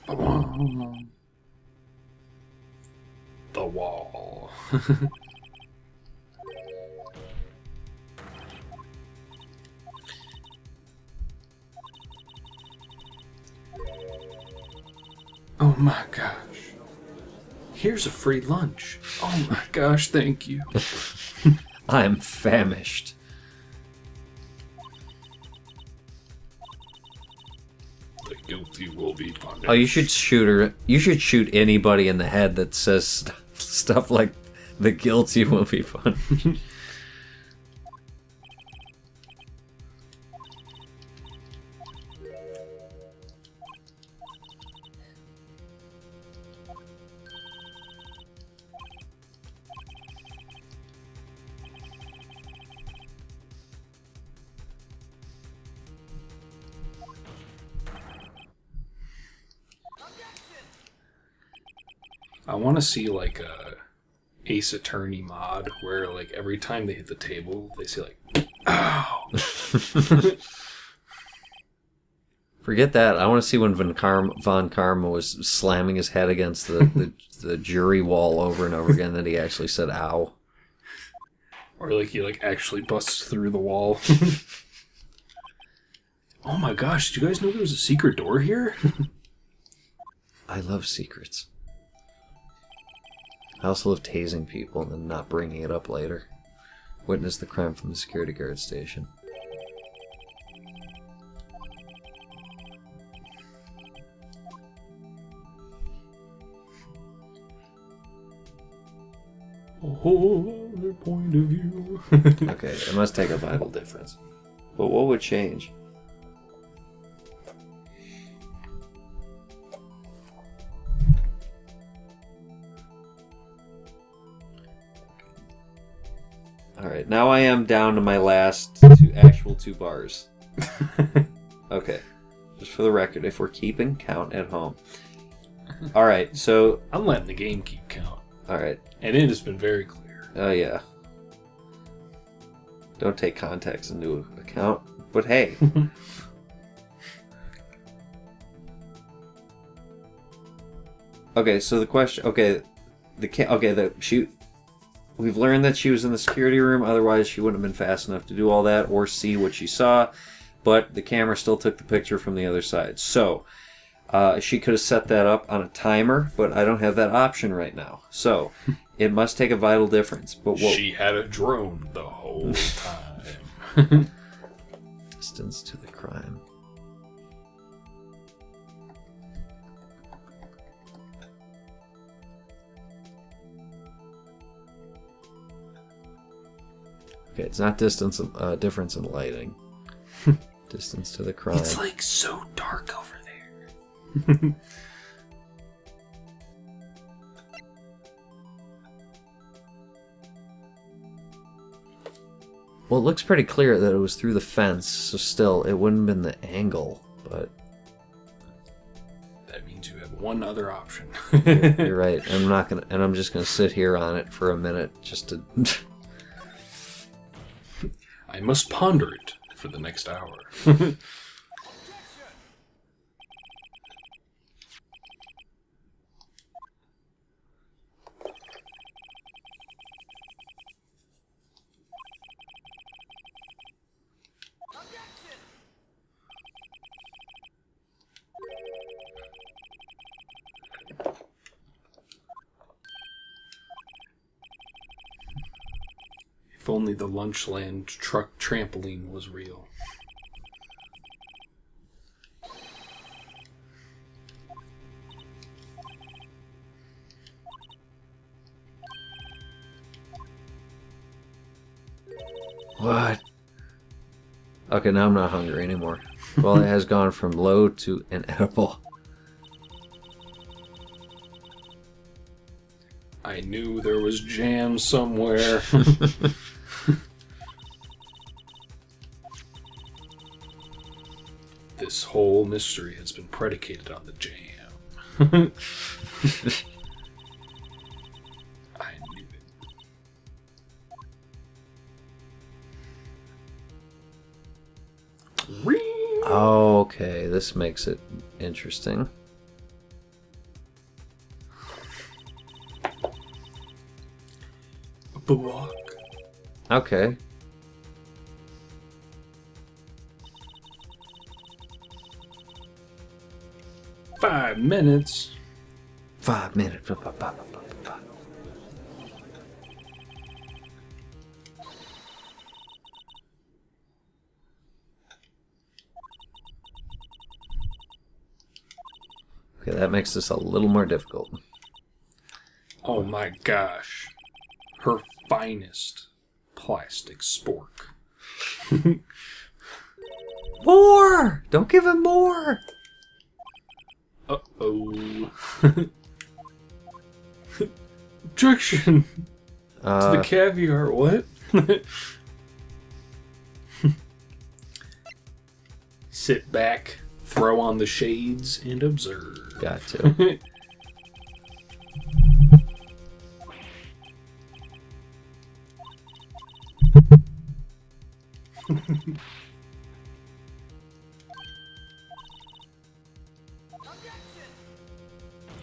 The wall. Oh my gosh. Here's a free lunch. Oh my gosh, thank you. I'm famished. The guilty will be punished. Oh, you should shoot her. You should shoot anybody in the head that says stuff like the guilty will be punished. I want to see like a Ace Attorney mod where like every time they hit the table, they say like, "Ow!" Forget that. I want to see when Von Karma was slamming his head against the jury wall over and over again that he actually said "ow." Or like he like actually busts through the wall. Oh my gosh! Did you guys know there was a secret door here? I love secrets. I also love tasing people and then not bringing it up later. Witness the crime from the security guard station. A whole other point of view. Okay, it must take a vital difference. But what would change? Alright, now I am down to my last two bars. Okay, just for the record, if we're keeping count at home. Alright, so... I'm letting the game keep count. Alright. And it has been very clear. Oh, yeah. Don't take context into account, but hey. Okay, so the question... Okay, the shoot... We've learned that she was in the security room, otherwise she wouldn't have been fast enough to do all that or see what she saw, but the camera still took the picture from the other side. So, she could have set that up on a timer, but I don't have that option right now. So, it must take a vital difference. But what... She had a drone the whole time. Distance to the crime. Okay, it's not distance, difference in lighting. Distance to the crime. It's like so dark over there. Well, it looks pretty clear that it was through the fence, so still, it wouldn't have been the angle, but... That means you have one other option. You're right. I'm just gonna sit here on it for a minute, just to... I must ponder it for the next hour. If only the Lunchland truck trampoline was real. What? Okay, now I'm not hungry anymore. Well, it has gone from low to inedible. I knew there was jam somewhere. This whole mystery has been predicated on the jam. I knew it. Okay, this makes it interesting. walk. Okay. Five minutes. 5 minutes. Okay, that makes this a little more difficult. Oh my gosh. Her finest plastic spork. More! Don't give him more! Uh-oh. Objection to the caviar, what? Sit back, throw on the shades, and observe. Got to.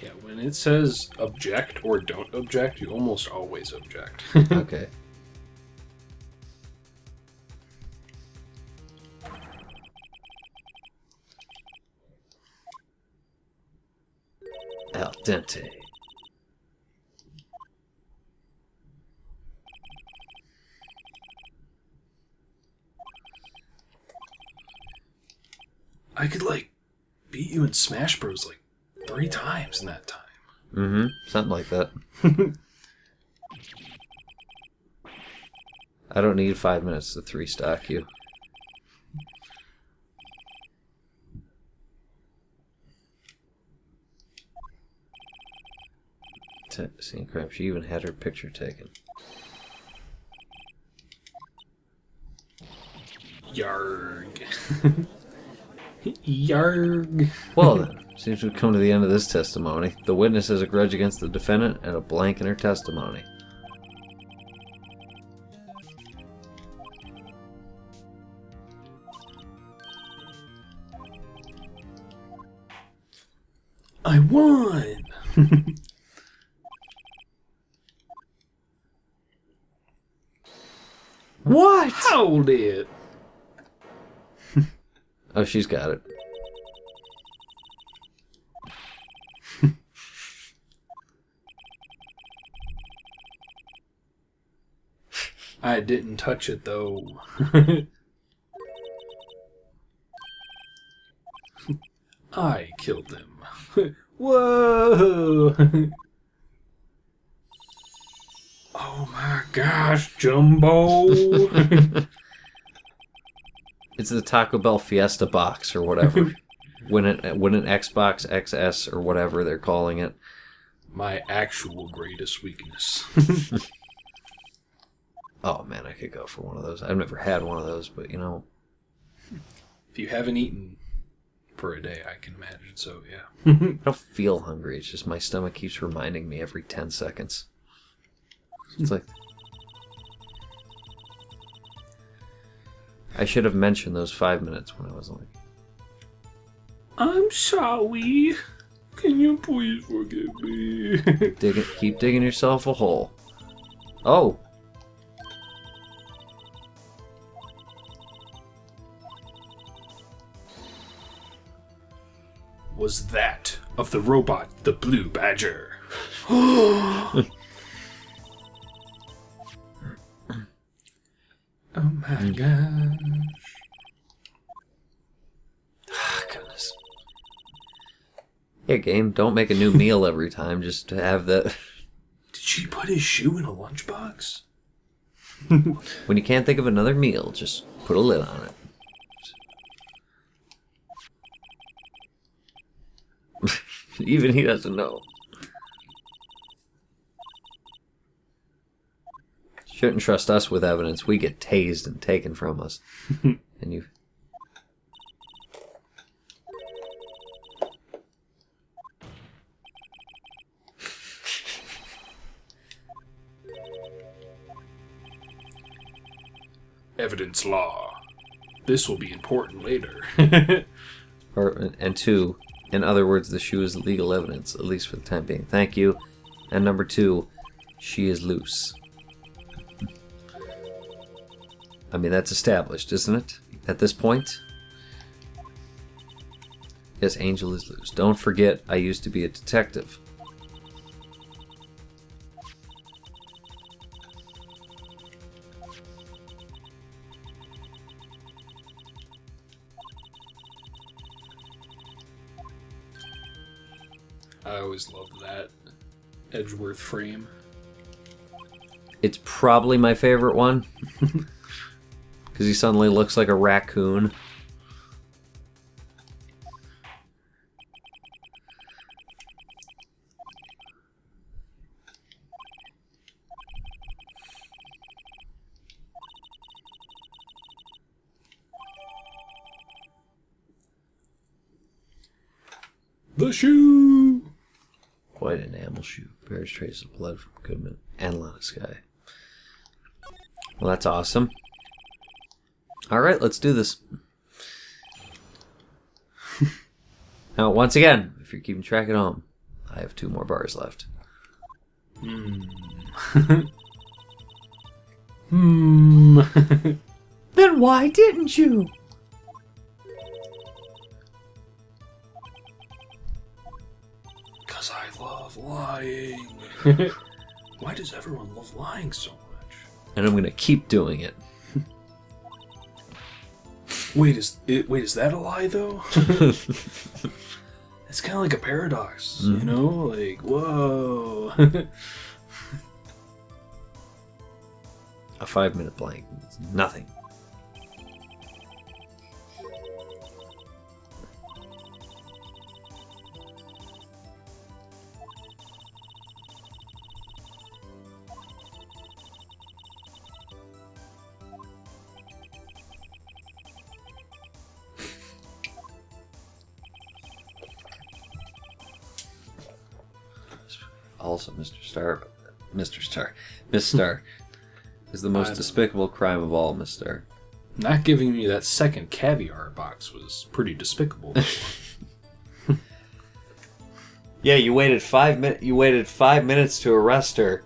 Yeah, when it says object or don't object, you almost always object. Okay. Al dente. I could, beat you in Smash Bros. 3 times in that time. Mm-hmm. Something like that. I don't need 5 minutes to 3-stock you. See, crap, she even had her picture taken. Yarg. Yarg. Well, then, seems we've come to the end of this testimony. The witness has a grudge against the defendant and a blank in her testimony. I won! What? Hold it! Oh, she's got it. I didn't touch it, though. I killed him. Whoa! Oh my gosh, Jumbo! It's the Taco Bell Fiesta box or whatever. Win an Xbox XS or whatever they're calling it. My actual greatest weakness. Oh man, I could go for one of those. I've never had one of those, but you know. If you haven't eaten for a day, I can imagine, so yeah. I don't feel hungry, it's just my stomach keeps reminding me every 10 seconds. It's like... I should have mentioned those 5 minutes when I was like... I'm sorry. Can you please forgive me? Keep digging yourself a hole. Oh! Was that of the robot, the Blue Badger? Oh my gosh. Ah, goodness. Yeah, game, don't make a new meal every time, just to have that... Did she put his shoe in a lunchbox? When you can't think of another meal, just put a lid on it. Even he doesn't know. Shouldn't trust us with evidence. We get tased and taken from us. And you... Evidence law. This will be important later. And two, in other words, the shoe is legal evidence, at least for the time being. Thank you. And number two, she is loose. I mean, that's established, isn't it? At this point? Yes, Angel is loose. Don't forget, I used to be a detective. I always loved that Edgeworth frame. It's probably my favorite one. Because he suddenly looks like a raccoon. The shoe! White enamel shoe. Bears traces of blood from Goodman and Lagasse. Well, that's awesome. Alright, let's do this. Now, once again, if you're keeping track at home, I have 2 more bars left. Then why didn't you? Because I love lying. Why does everyone love lying so much? And I'm going to keep doing it. Wait, is that a lie, though? It's kind of like a paradox, you know? Like, whoa. A 5-minute blank means nothing. Also, Miss Starr is the most despicable crime of all, Miss Starr. Not giving me that second caviar box was pretty despicable. Yeah, you waited 5 minutes. You waited 5 minutes to arrest her,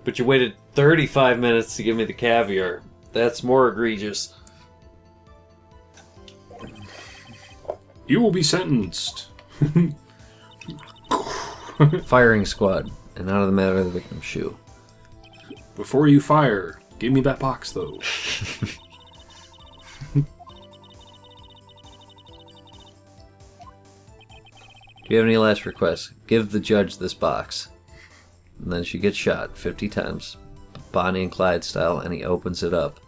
but you waited 35 minutes to give me the caviar. That's more egregious. You will be sentenced. Firing squad, and out of the matter of the victim's shoe. Before you fire, give me that box, though. Do you have any last requests? Give the judge this box. And then she gets shot 50 times. Bonnie and Clyde style, and he opens it up.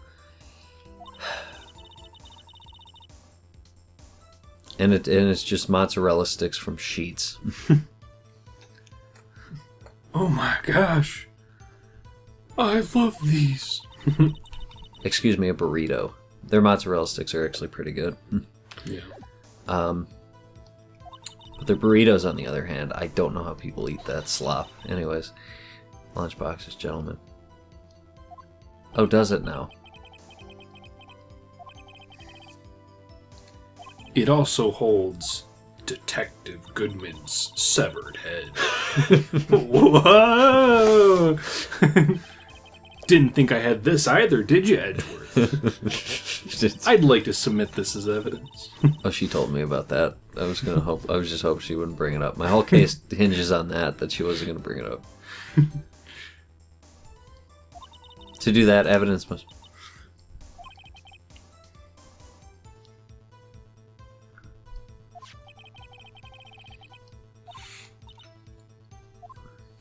And it's just mozzarella sticks from Sheets. Oh my gosh. I love these. Excuse me, a burrito. Their mozzarella sticks are actually pretty good. Yeah. But their burritos, on the other hand, I don't know how people eat that slop. Anyways, lunchboxes, gentlemen. Oh, does it now? It also holds Detective Goodman's severed head. Whoa! Didn't think I had this either, did you, Edgeworth? I'd like to submit this as evidence. Oh, she told me about that. I was just hoping she wouldn't bring it up. My whole case hinges on that she wasn't going to bring it up. To do that, evidence must...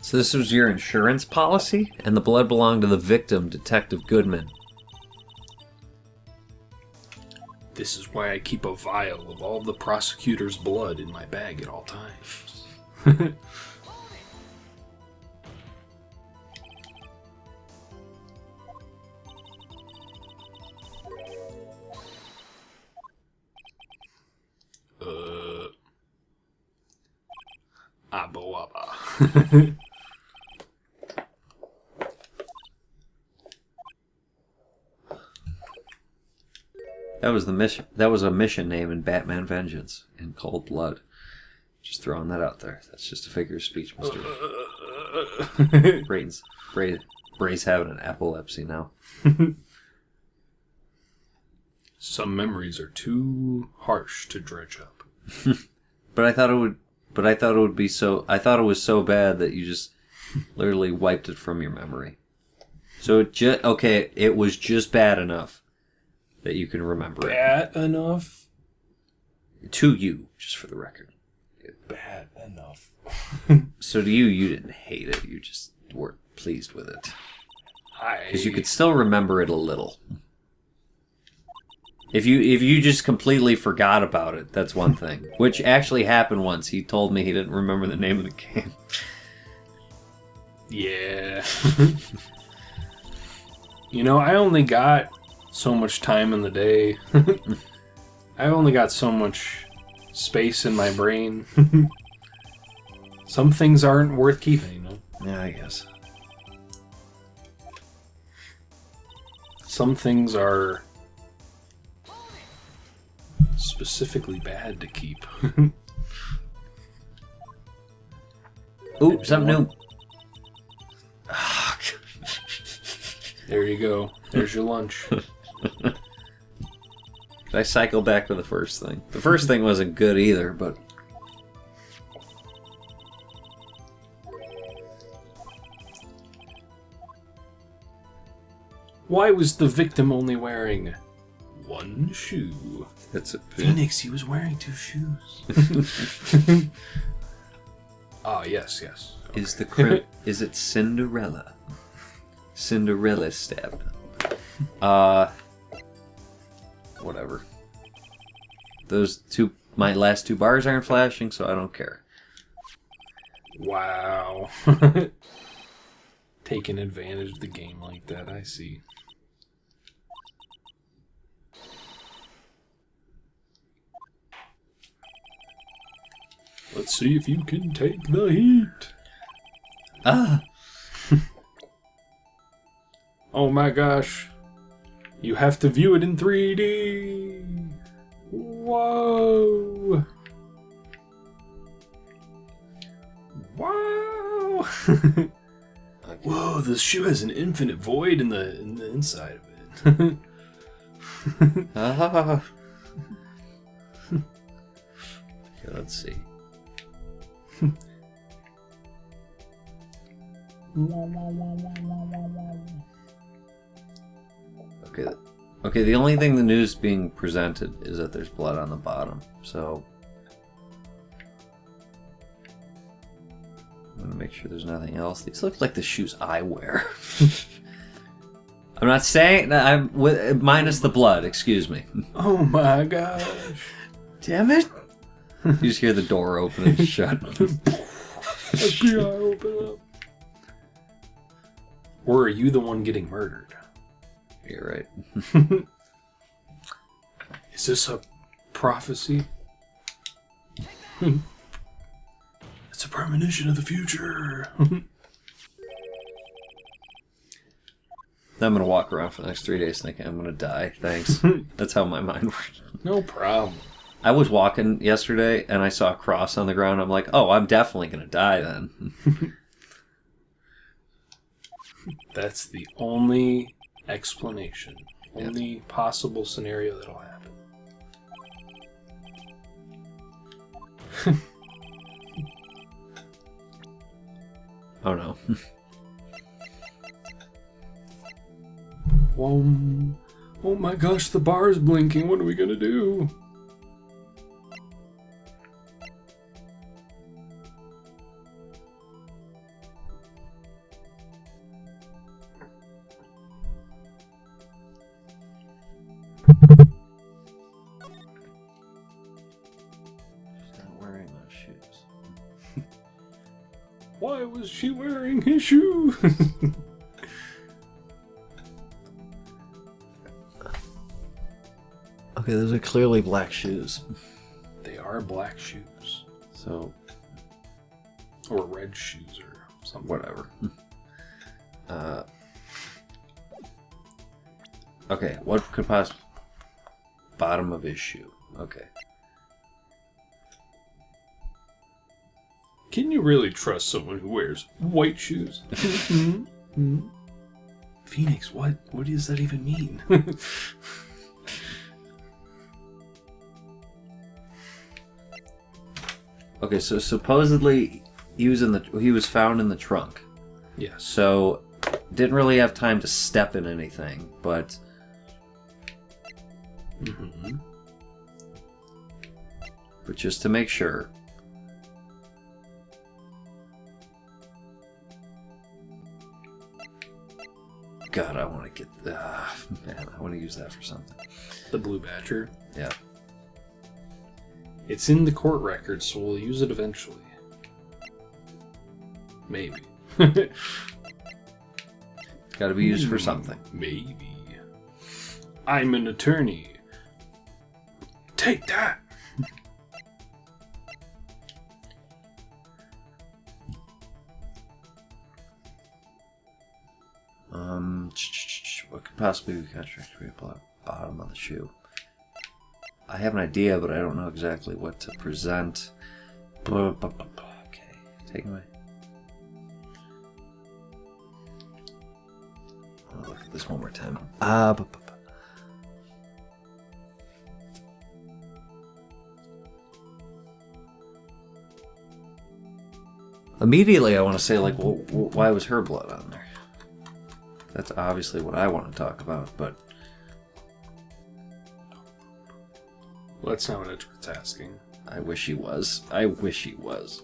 So this was your insurance policy? And the blood belonged to the victim, Detective Goodman. This is why I keep a vial of all the prosecutor's blood in my bag at all times. Abba wabba. That was the mission. That was a mission name in Batman Vengeance in Cold Blood. Just throwing that out there. That's just a figure of speech, Mister. Bray's having an epilepsy now. Some memories are too harsh to dredge up. But I thought it would. But I thought it would be so. I thought it was so bad that you just literally wiped it from your memory. So it was just bad enough that you can remember it. Bad enough? To you, just for the record. Bad enough. So to you didn't hate it. You just weren't pleased with it. Because you could still remember it a little. If you just completely forgot about it, that's one thing. Which actually happened once. He told me he didn't remember the name of the game. Yeah. You know, I only got so much time in the day. I only got so much space in my brain. Some things aren't worth keeping, you know? Yeah, I guess. Some things are specifically bad to keep. Ooh, something new. There you go. There's your lunch. I cycle back to the first thing. The first thing wasn't good either, but... Why was the victim only wearing one shoe? That's a Phoenix, he was wearing 2 shoes. Ah, yes. Okay. Is it Cinderella? Cinderella stabbed him. Whatever. My last 2 bars aren't flashing, so I don't care. Wow. Taking advantage of the game like that, I see. Let's see if you can take the heat. Ah! Oh my gosh. You have to view it in 3D. Whoa. Wow. Whoa, this shoe has an infinite void in the inside of it. Ah! Okay, let's see. Okay, the only thing the news being presented is that there's blood on the bottom, so... I'm gonna make sure there's nothing else. These look like the shoes I wear. I'm not saying... minus the blood, excuse me. Oh my gosh. Damn it! You just hear the door open and shut. FBI, open up. Or are you the one getting murdered? You're right. Is this a prophecy? It's a premonition of the future. I'm gonna walk around for the next 3 days thinking I'm gonna die. Thanks. That's how my mind works. No problem. I was walking yesterday and I saw a cross on the ground. I'm like, oh, I'm definitely gonna die then. That's the only explanation. Only possible scenario that'll happen. Oh no. Whoa. Oh my gosh, the bar is blinking. What are we gonna do? Why was she wearing his shoes? Okay, those are clearly black shoes. They are black shoes. So... Or red shoes or something. Whatever. Okay, what could possibly... Bottom of his shoe. Okay. Can you really trust someone who wears white shoes? Phoenix, what does that even mean? Okay, so supposedly he was found in the trunk. Yes. So didn't really have time to step in anything, but but just to make sure. God, I want to get man, I want to use that for something. The blue badger. Yeah. It's in the court record, so we'll use it eventually. Maybe. It's got to be used for something. Maybe. I'm an attorney. Take that! What could possibly be contract to be applied bottom of the shoe? I have an idea, but I don't know exactly what to present. Okay, take away. I'll look at this one more time. Immediately, I want to say, like, well, why was her blood on there? That's obviously what I want to talk about, but... Well, that's not what Edgeworth's asking. I wish he was. I wish he was.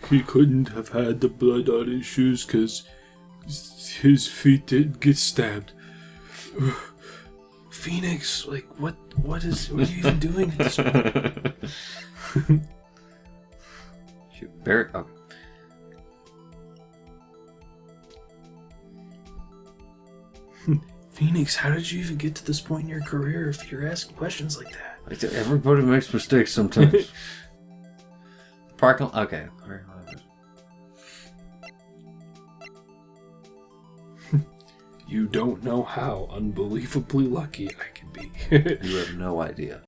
He couldn't have had the blood on his shoes because his feet didn't get stabbed. Phoenix, like, what are you even doing at this point? Shoot, Barrett. Oh. Phoenix, how did you even get to this point in your career if you're asking questions like that? Everybody makes mistakes sometimes. Parking. Okay. You don't know how unbelievably lucky I can be. You have no idea.